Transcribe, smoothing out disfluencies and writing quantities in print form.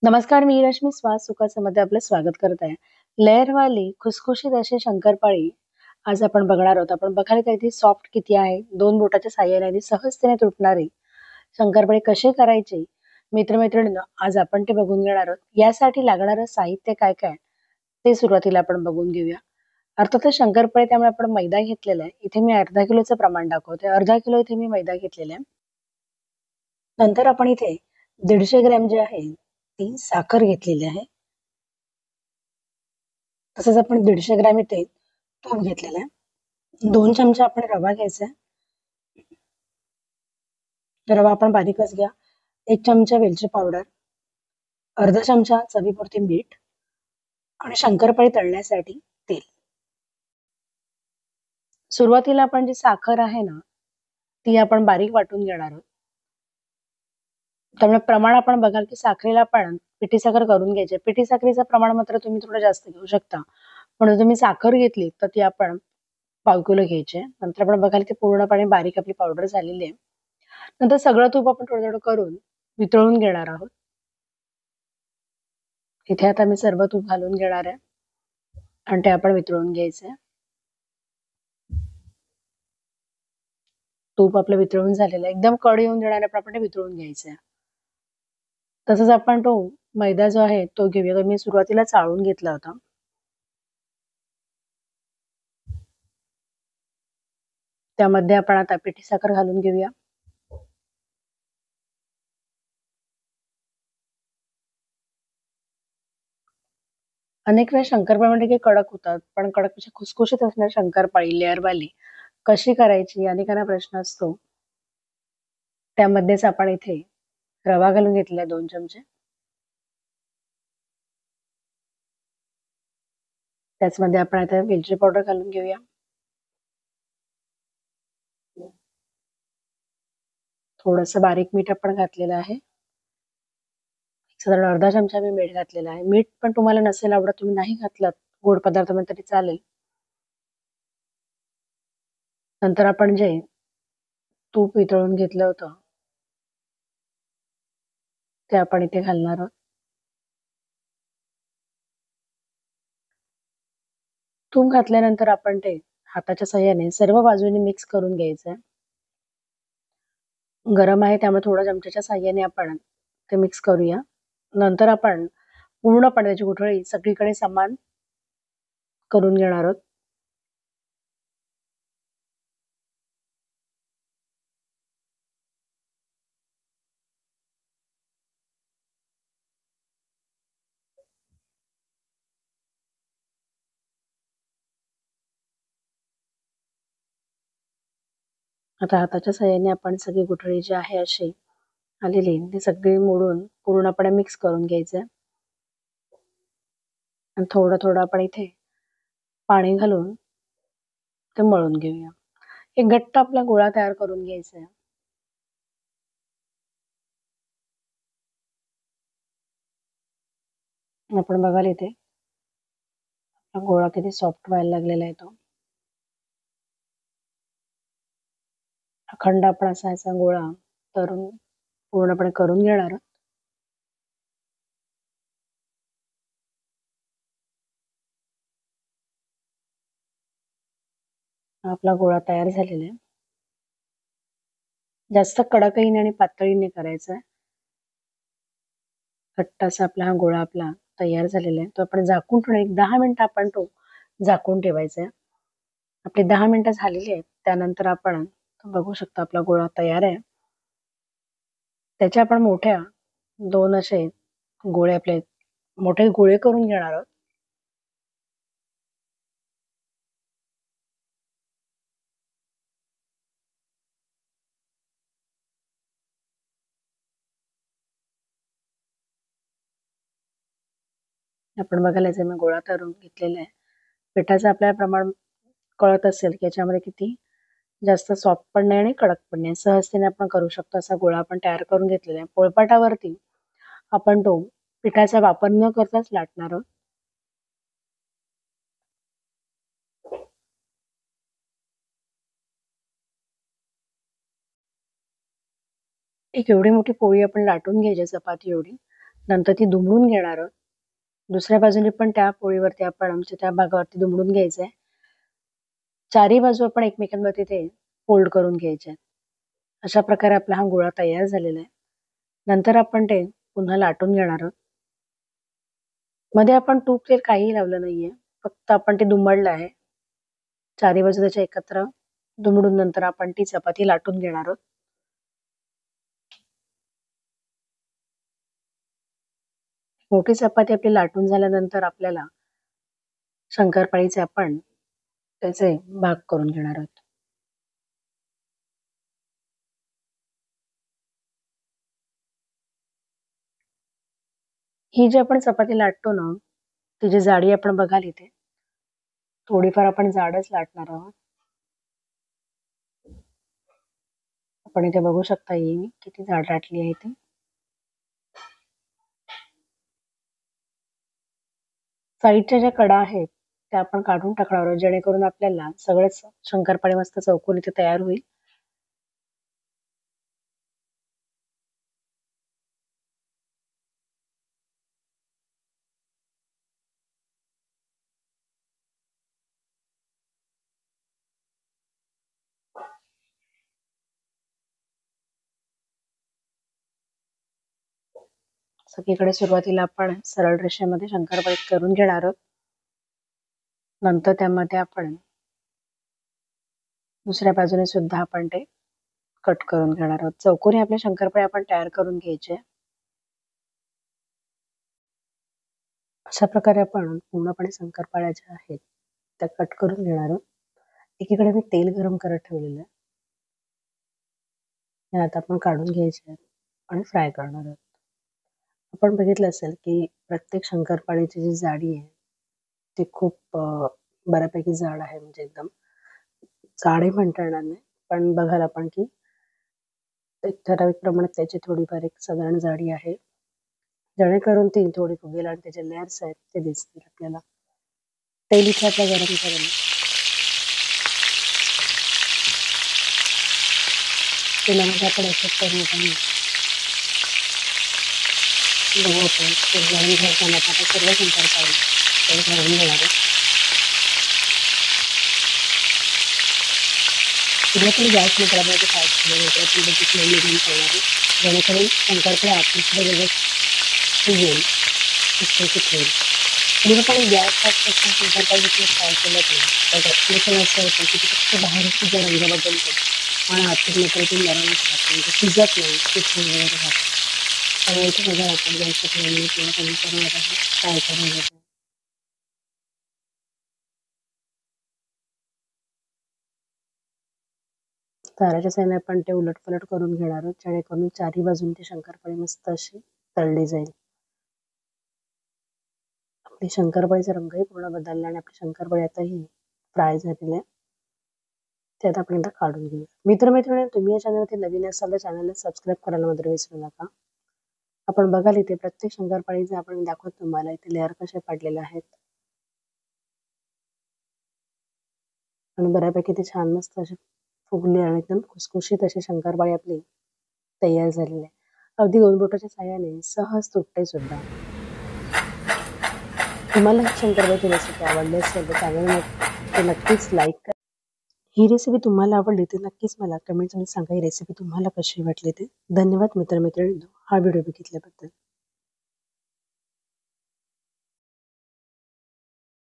नमस्कार, मी रश्मी श्वास सुखासमध्ये आपलं स्वागत करत आहे. लेअरवाली खुसखुशीत अशी शंकरपाळी आज आपण बघणार आहोत. आपण बघायला काय ती सॉफ्ट किती आहे, 2 बोटाच्या साहाय्याने आणि सहजतेने तुटणारी शंकरपाळी कशी करायची? मित्र-मैत्रिणींनो, आज आपण ते बघून घेणार आहोत. यासाठी लागणारं साहित्य काय-काय ते सुरुवातीला आपण बघून घेऊया. अर्थातच शंकरपाळी त्यामुळे आपण मैदा घेतलेला आहे. इथे मी अर्धा किलोचं प्रमाण दाखवते. अर्धा किलो इथे मी मैदा घेतलेला आहे. नंतर आपण इथे 150 ग्रॅम जे आहे ती साखर घेतलेली आहे. तसंच आपण 150 ग्रॅम इथे तूप घेतलेलं आहे. 2 चमचे आपण रवा घ्यायचा आहे. रवा आपण बारीकच घ्या. 1 चमचा वेलची पावडर, अर्धा चमचा चवीपुरते मीठ आणि शंकरपाळी तळण्यासाठी तेल. सुरुवातीला आपण जी साखर आहे ना, ती आपण बारीक वाटून घेणार आहोत. त्यामुळे प्रमाण आपण बघाल की साखरेला आपण पिठी साखर करून घ्यायची. पिठी साखरेचं प्रमाण मात्र तुम्ही थोडं जास्त घेऊ शकता. पण तुम्ही साखर घेतली तर ती आपण पाव किलो घ्यायची आहे. नंतर आपण बघाल की पूर्णपणे बारीक आपली पावडर झालेली आहे. नंतर सगळं तूप आपण थोडं-थोडं करून वितळून घेणार आहोत. इथे आता मी सर्व तूप घालून घेणार आहे आणि ते आपण वितळून घ्यायचंय. तूप आपलं वितळून झालेलं आहे. एकदम कड येऊन देण्याप्रमाणे आपण ते वितळून घ्यायचंय. तसंच आपण तो मैदा जो आहे तो घेऊया. तर मी सुरुवातीला चाळून घेतला होता. त्यामध्ये आपण आता पिठी साखर घालून घेऊया. अनेक वेळा शंकरपाळी म्हणजे की कडक होतात, पण कडक खुसखुशीत असणारी शंकरपाळी लेअरवाली कशी करायची अनेकांना प्रश्न असतो. त्यामध्येच आपण इथे रवा घालून घेतलेला 2 चमचे. त्याचमध्ये आपण आता वेलची पावडर घालून घेऊया. थोडंसं बारीक मीठ आपण घातलेलं आहे. साधारण अर्धा चमचा मी मीठ घातलेलं आहे. मीठ पण तुम्हाला नसेल आवडत, तुम्ही नाही घातलात गोड पदार्थामध्ये तरी चालेल. नंतर आपण जे तूप वितळून घेतलं होतं ते आपण इथे घालणार आहोत. तूप घातल्यानंतर आपण ते हाताच्या साहाय्याने सर्व बाजूने मिक्स करून घ्यायचंय. गरम आहे त्यामुळे थोडं चमच्याच्या साहाय्याने आपण ते मिक्स करूया. नंतर आपण पूर्णपणे त्याची गुठळी सगळीकडे समान करून घेणार आहोत. आता हाताच्या साहाय्याने आपण सगळी गुठळी जी आहे अशी आलेली ती सगळी मोडून पूर्णपणे मिक्स करून घ्यायचंय. आणि थोडं थोडं आपण इथे पाणी घालून ते मळून घेऊया. एक घट्ट आपला गोळा तयार करून घ्यायचा आहे. आपण बघाल इथे आपला गोळा किती सॉफ्ट व्हायला लागलेला आहे तो. अखंड आपण असा याचा गोळा तरून पूर्णपणे करून घेणार आहोत. आपला गोळा तयार झालेला आहे. जास्त कडकही नाही आणि पातळही नाही करायचा आहे. घट्ट असा आपला हा गोळा आपला तयार झालेला आहे. तो आपण झाकून ठेवून एक 10 मिनिटं आपण तो झाकून ठेवायचा आहे. आपली 10 मिनिटं झालेली आहेत. त्यानंतर आपण बघू शकता आपला गोळा तयार आहे. त्याचे आपण मोठ्या 2 असे गोळे आपले मोठे गोळे करून घेणार आहोत. आपण बघायला मी गोळा तरून घेतलेला आहे. पिठाचं आपल्याला प्रमाण कळत असेल की याच्यामध्ये किती जास्त सॉफ्ट पण नाही आणि कडक पण नाही. सहजतेने आपण करू शकतो असा गोळा आपण तयार करून घेतलेला आहे. पोळपाटावरती आपण तो पिठाचा वापर न करताच लाटणार आहोत. एक एवढी मोठी पोळी आपण लाटून घ्यायची चपाती एवढी. नंतर ती दुमडून घेणार आहोत. दुसऱ्या बाजूने पण त्या पोळीवरती आपण आमच्या त्या भागावरती दुमडून घ्यायचंय. चारही बाजू आपण एकमेकांवरती ते फोल्ड करून घ्यायचे. अशा प्रकारे आपला हा गोळा तयार झालेला आहे. नंतर आपण ते पुन्हा लाटून घेणार आहोत. मध्ये आपण तूप तेल काहीही लावलं नाहीये, फक्त आपण ते दुमडलं आहे. चारी बाजू त्याच्या एकत्र दुमडून नंतर आपण ती चपाती लाटून घेणार आहोत. मोठी चपाती आपली लाटून झाल्यानंतर आपल्याला शंकरपाळीचे आपण त्याचे भाग करून घेणार आहोत. ही जी आपण चपाती लाटतो ना, तिची जाडी आपण बघाल इथे थोडीफार आपण जाडच लाटणार आहोत. आपण इथे बघू शकता ही किती जाड लाटली आहे ती. साईडच्या ज्या कडा आहेत त्या आपण काढून टाकणार आहोत, जेणेकरून आपल्याला सगळेच शंकरपाळे मस्त चौकोन इथे तयार होईल. सगळीकडे सुरुवातीला आपण सरळ रेषेमध्ये शंकरपाळे करून घेणार आहोत. नंतर त्यामध्ये आपण दुसऱ्या बाजूने सुद्धा आपण ते कट करून घेणार आहोत. चौकोनी आपले शंकरपाळे आपण तयार करून घ्यायचे. अशा प्रकारे आपण पूर्णपणे शंकरपाळ्या ज्या आहेत त्या कट करून घेणार आहोत. एकीकडे मी तेल गरम करत ठेवलेलं आहे. हे आता आपण काढून घ्यायचे आणि फ्राय करणार आहोत. आपण बघितलं असेल की प्रत्येक शंकरपाळीची जी जाडी आहे ती खूप बऱ्यापैकी जाड आहे, म्हणजे एकदम जाडही म्हणता येणार नाही, पण बघाल आपण की एक ठराविक प्रमाणात त्याची थोडीफार एक साधारण जाडी आहे, जेणेकरून ती थोडी फुगेल आणि त्याचे लेयर्स आहेत ते दिसतील आपल्याला. तेल इथे आपलं गरम करेल. तेलामध्ये आपण एक करून आपण बघू आपण गरम घ्यायचा आता सर्व शंकरपाळी तेल घालून घेणार आहे. सुरुवातीला गॅस मित्रामध्ये काय आपण त्याची फ्लेम मिडियम करणार आहे, जेणेकरून शंकरपाळे आतमध्ये व्यवस्थित शिजेल, खुसखुशीत होईल. जेव्हा आपण गॅस शंकरपाळे फ्राय केलं तर आपलं असं होतं की ते फक्त बाहेरची जो रंग बदलतो आणि आतून मात्र ती नरमच राहते, म्हणजे शिजत नाही, शिजून वगैरे राहते. त्यामुळे इथे बघा आपण गॅसची फ्लेम पूर्ण कमी करून आता फ्राय करून घेतो. ताराच्या साह्याने आपण ते उलटपलट करून घेणार आहोत, जेणेकरून चारही बाजून ते शंकरपाळी मस्त अशी तळली जाईल. आपली शंकरपाळीचा रंगही पूर्ण बदलला आणि आपली शंकरपाळी आता ही फ्राय झालेली आहे. ते आता आपण एकदा काढून घेऊ. मित्रमैत्रिणी, तुम्ही या चॅनलवरती नवीन असाल तर चॅनलला सबस्क्राईब करायला मात्र विसरू नका. आपण बघाल इथे प्रत्येक शंकरपाळीचे आपण दाखवत तुम्हाला इथे लेअर कसे पाडलेले आहेत आणि बऱ्यापैकी ते छान मस्त असे फुगले आणि एकदम खुसखुशीत अशी शंकरपाळी आपली तयार झालेली आहे. अगदी 2 बोटाच्या साह्याने सहज तुटते सुद्धा. तुम्हाला ही शंकरपाळीची रेसिपी आवडली असेल तर चॅनलमध्ये नक्कीच लाईक करा. ही रेसिपी तुम्हाला आवडली तर नक्कीच मला कमेंट्समध्ये सांगा ही रेसिपी तुम्हाला कशी वाटली ते. धन्यवाद मित्रमैत्रिणींनो हा व्हिडिओ बघितल्याबद्दल.